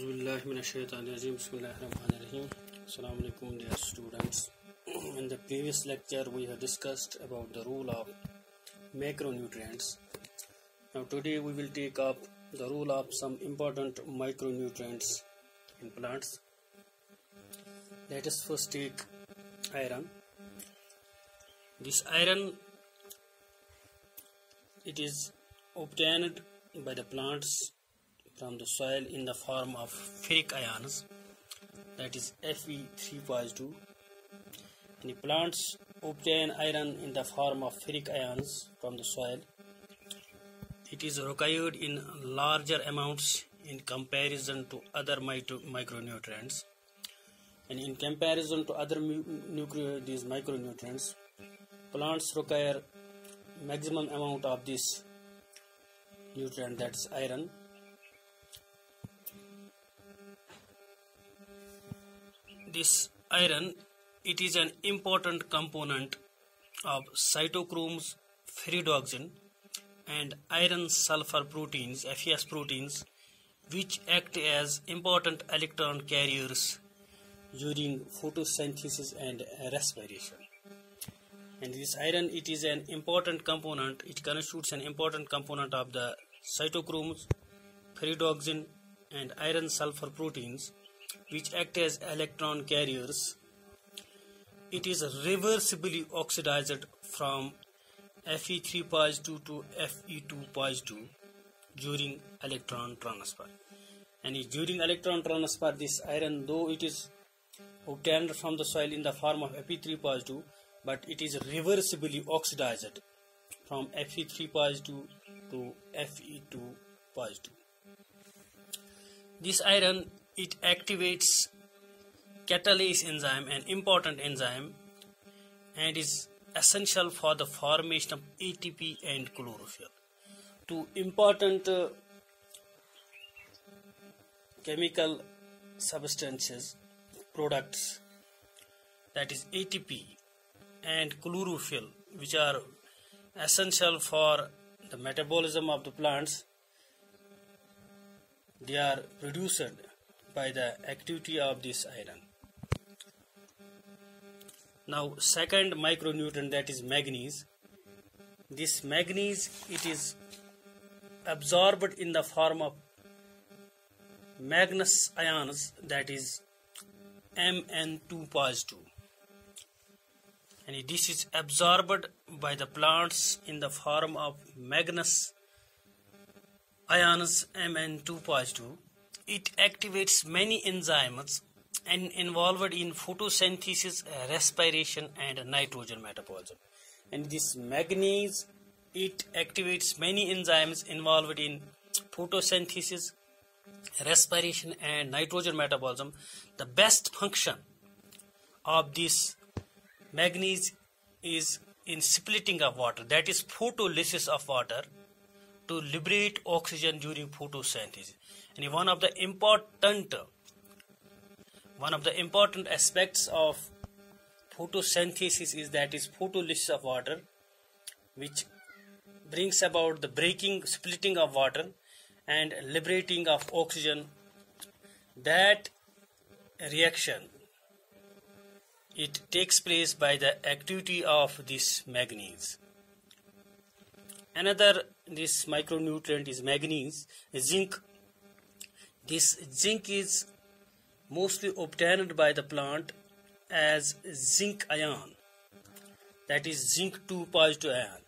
Bismillahirrahmanirrahim. Assalamu alaikum, dear students. In the previous lecture we have discussed about the role of macronutrients. Now today we will take up the role of some important micronutrients in plants. Let us first take iron. This iron, it is obtained by the plants from the soil in the form of ferric ions, that is Fe3+2. And the plants obtain iron in the form of ferric ions from the soil. It is required in larger amounts in comparison to other micronutrients. And in comparison to other these micronutrients, plants require maximum amount of this nutrient, that is iron. This iron, it is an important component of cytochromes, ferredoxin and iron sulfur proteins, FES proteins, which act as important electron carriers during photosynthesis and respiration. And this iron, it is an important component, it constitutes an important component of the cytochromes, ferredoxin and iron sulfur proteins, which act as electron carriers. It is reversibly oxidized from Fe3+2 to Fe2+2 during electron transfer. And during electron transfer, this iron, though it is obtained from the soil in the form of Fe3+2, but it is reversibly oxidized from Fe3+2 to Fe2+2. This iron, it activates catalase enzyme, an important enzyme, and is essential for the formation of ATP and chlorophyll. Two important chemical substances, products, that is ATP and chlorophyll, which are essential for the metabolism of the plants, they are produced by the activity of this iron. Now, second micronutrient, that is manganese. This manganese, it is absorbed in the form of manganese ions, that is Mn2+2. And this is absorbed by the plants in the form of manganese ions Mn2+2. It activates many enzymes and involved in photosynthesis, respiration and nitrogen metabolism. And this manganese, it activates many enzymes involved in photosynthesis, respiration and nitrogen metabolism. The best function of this manganese is in splitting of water, that is photolysis of water, to liberate oxygen during photosynthesis. And one of the important aspects of photosynthesis is that is photolysis of water, which brings about the splitting of water and liberating of oxygen. That reaction, it takes place by the activity of this manganese. Another this micronutrient is manganese, zinc. This zinc is mostly obtained by the plant as zinc ion, that is zinc 2+2 ion,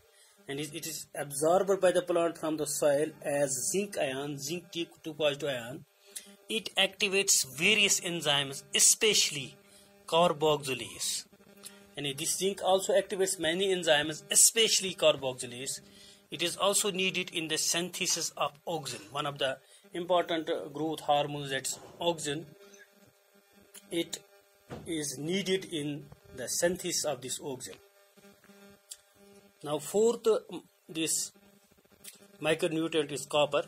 and it is absorbed by the plant from the soil as zinc ion, zinc 2+2 ion. It activates various enzymes, especially carboxylase, and this zinc also activates many enzymes, especially carboxylase. It is also needed in the synthesis of auxin, one of the important growth hormones, that's auxin. It is needed in the synthesis of this auxin. Now, fourth, this micronutrient is copper.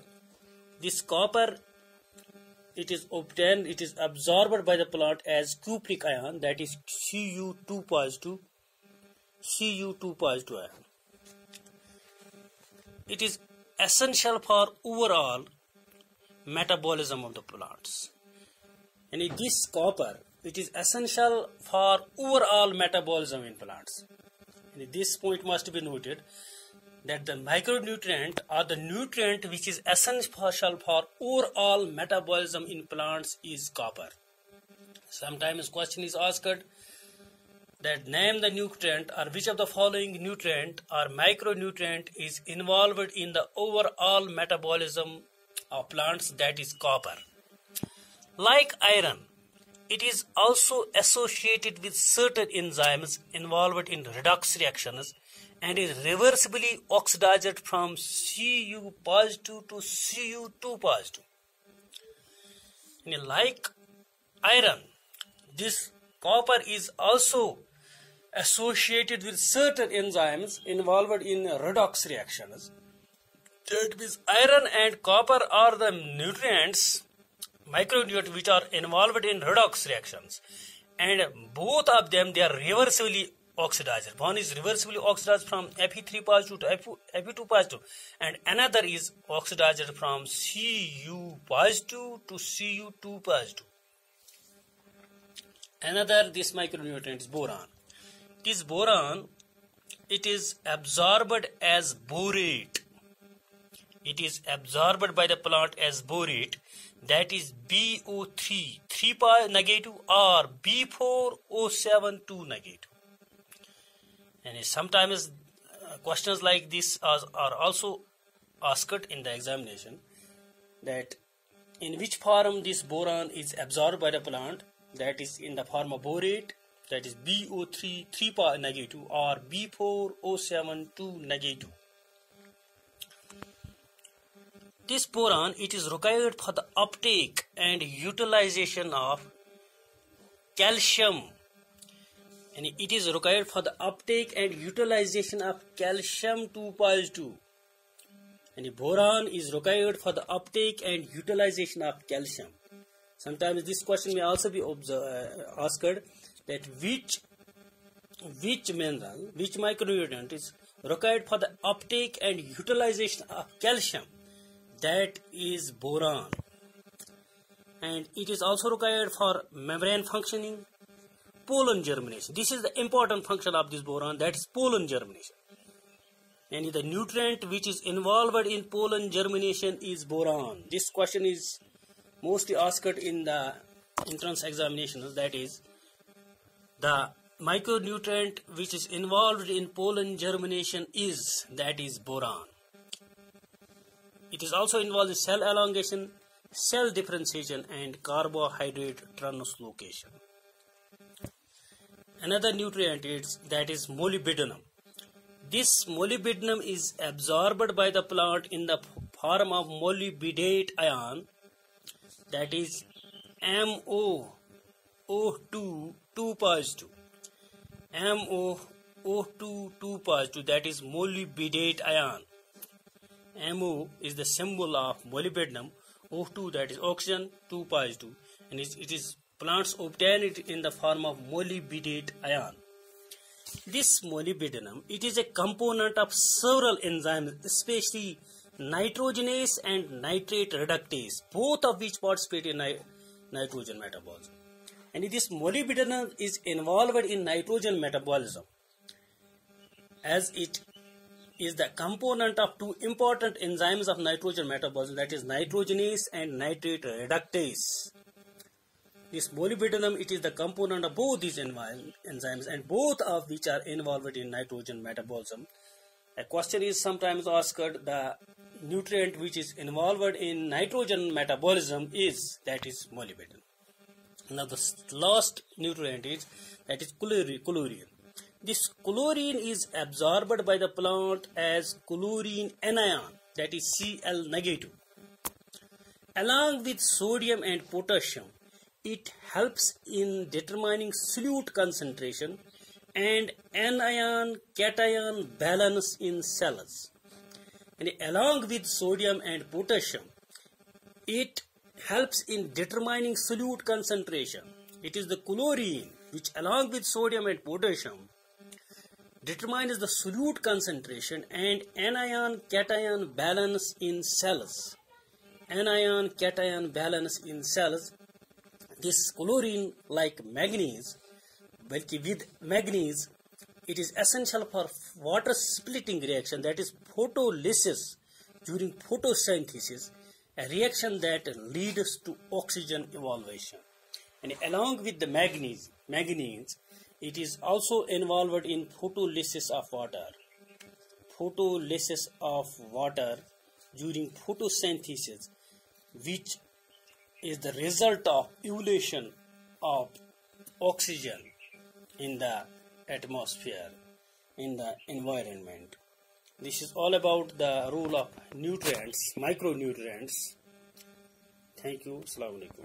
This copper, it is obtained, it is absorbed by the plant as cupric ion, that is Cu2+2 ion. It is essential for overall metabolism of the plants. And this copper, it is essential for overall metabolism in plants. And this point must be noted that the micronutrient or the nutrient which is essential for overall metabolism in plants is copper. Sometimes question is asked that name the nutrient or which of the following nutrient or micronutrient is involved in the overall metabolism of plants, that is copper. Like iron, it is also associated with certain enzymes involved in redox reactions and is reversibly oxidized from Cu positive to Cu2 positive. And like iron, this copper is also associated with certain enzymes involved in redox reactions. That means iron and copper are the nutrients, micronutrients, which are involved in redox reactions, and both of them, they are reversibly oxidized. One is reversibly oxidized from Fe3 positive to Fe2 positive, and another is oxidized from Cu positive to Cu2 positive. Another, this micronutrient is boron. This boron, it is absorbed as borate. It is absorbed by the plant as borate, that is BO3 3 negative or B4O7 2 negative. And sometimes questions like this are also asked in the examination, that in which form this boron is absorbed by the plant, that is in the form of borate, that is BO3 3 negative or B4O7 2 negative. This boron, it is required for the uptake and utilization of calcium. And it is required for the uptake and utilization of calcium 2 positive. And boron is required for the uptake and utilization of calcium. Sometimes this question may also be asked, that which mineral, which micronutrient is required for the uptake and utilization of calcium, that is boron. And it is also required for membrane functioning, pollen germination. This is the important function of this boron, that is pollen germination. And the nutrient which is involved in pollen germination is boron. This question is mostly asked in the entrance examinations, that is the micronutrient which is involved in pollen germination is, that is boron. It is also involved in cell elongation, cell differentiation and carbohydrate translocation. Another nutrient is, that is molybdenum. This molybdenum is absorbed by the plant in the form of molybdate ion, that is MoO2 2 positive. MoO2 2 positive, that is molybdate ion. Mo is the symbol of molybdenum, O2 that is oxygen 2 positive, and it is plants obtain it in the form of molybdate ion. This molybdenum, it is a component of several enzymes, especially nitrogenase and nitrate reductase, both of which participate in nitrogen metabolism. And this molybdenum is involved in nitrogen metabolism, as it is the component of two important enzymes of nitrogen metabolism, that is nitrogenase and nitrate reductase. This molybdenum, it is the component of both these enzymes, and both of which are involved in nitrogen metabolism. A question is sometimes asked, the nutrient which is involved in nitrogen metabolism is, that is molybdenum. Now the last nutrient is, that is chlorine. This chlorine is absorbed by the plant as chlorine anion, that is Cl negative. Along with sodium and potassium, it helps in determining solute concentration and anion-cation balance in cells. And along with sodium and potassium, it helps in determining solute concentration. It is the chlorine which, along with sodium and potassium, determines the solute concentration and anion-cation balance in cells. Anion-cation balance in cells, This chlorine, like manganese, with manganese, it is essential for water splitting reaction, that is photolysis during photosynthesis, a reaction that leads to oxygen evaporation. And along with the manganese, it is also involved in photolysis of water. Photolysis of water during photosynthesis, which is the result of evolution of oxygen in the atmosphere, in the environment. This is all about the role of nutrients, micronutrients. Thank you. Assalamu alaikum.